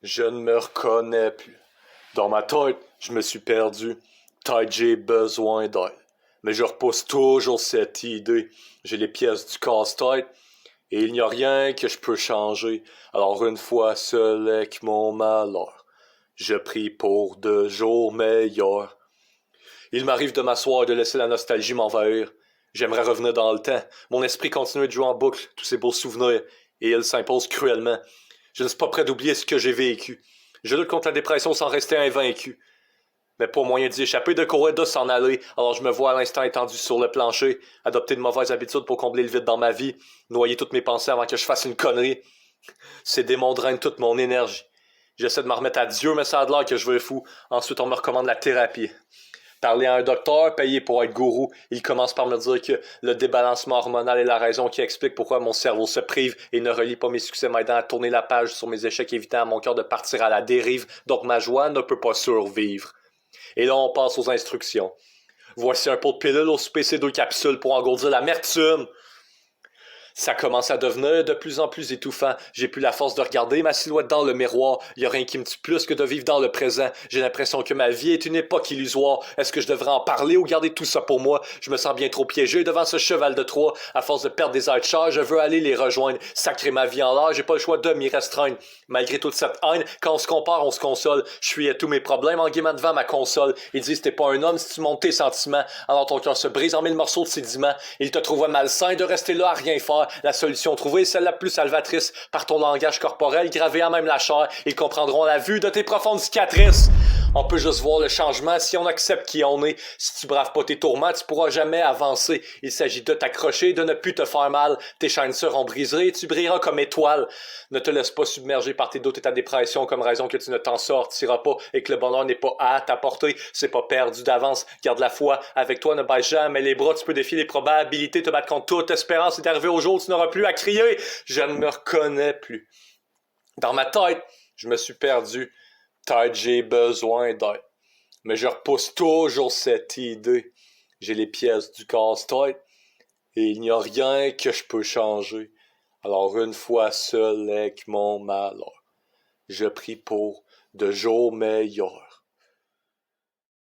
Je ne me reconnais plus. Dans ma tête, je me suis perdu. Tête, j'ai besoin d'aide. Mais je repousse toujours cette idée. J'ai les pièces du casse-tête et il n'y a rien que je peux changer. Alors une fois seul avec mon malheur, je prie pour de jours meilleurs. Il m'arrive de m'asseoir et de laisser la nostalgie m'envahir. J'aimerais revenir dans le temps. Mon esprit continue de jouer en boucle tous ces beaux souvenirs et il s'impose cruellement. Je ne suis pas prêt d'oublier ce que j'ai vécu. Je lutte contre la dépression sans rester invaincu. Mais pas moyen d'y échapper, de courir, de s'en aller. Alors je me vois à l'instant étendu sur le plancher, adopter de mauvaises habitudes pour combler le vide dans ma vie, noyer toutes mes pensées avant que je fasse une connerie. Ces démons drainent toute mon énergie. J'essaie de me remettre à Dieu, mais ça a de l'air que je veux fou. Ensuite, on me recommande la thérapie. Parler à un docteur, payé pour être gourou, il commence par me dire que le débalancement hormonal est la raison qui explique pourquoi mon cerveau se prive et ne relie pas mes succès m'aidant à tourner la page sur mes échecs, évitant à mon cœur de partir à la dérive, donc ma joie ne peut pas survivre. Et là, on passe aux instructions. Voici un pot de pilules au souper, ces 2 capsules pour engourdir l'amertume. Ça commence à devenir de plus en plus étouffant. J'ai plus la force de regarder ma silhouette dans le miroir. Y a rien qui me tue plus que de vivre dans le présent. J'ai l'impression que ma vie est une époque illusoire. Est-ce que je devrais en parler ou garder tout ça pour moi? Je me sens bien trop piégé devant ce cheval de Troie. À force de perdre des êtres chers, je veux aller les rejoindre. Sacrer ma vie en l'air, j'ai pas le choix de m'y restreindre. Malgré toute cette haine, quand on se compare, on se console. Je suis à tous mes problèmes en guillemets devant ma console. Ils disent t'es pas un homme si tu montes tes sentiments. Alors ton cœur se brise en 1000 morceaux de sédiments. Il te trouve malsain de rester là à rien faire. La solution trouvée est celle la plus salvatrice. Par ton langage corporel gravé à même la chair, ils comprendront la vue de tes profondes cicatrices. On peut juste voir le changement si on accepte qui on est. Si tu braves pas tes tourments, tu pourras jamais avancer. Il s'agit de t'accrocher et de ne plus te faire mal. Tes chaînes seront brisées et tu brilleras comme étoile. Ne te laisse pas submerger par tes doutes et ta dépression comme raison que tu ne t'en sortiras pas et que le bonheur n'est pas à ta portée. C'est pas perdu d'avance. Garde la foi. Avec toi, ne baisse jamais les bras. Tu peux défier les probabilités, te battre contre toute espérance et d'arriver au jour où tu n'auras plus à crier. Je ne me reconnais plus. Dans ma tête, je me suis perdu. Tête, j'ai besoin d'aide. Mais je repousse toujours cette idée. J'ai les pièces du casse-tête et il n'y a rien que je peux changer. Alors une fois seul avec mon malheur, je prie pour de jours meilleurs.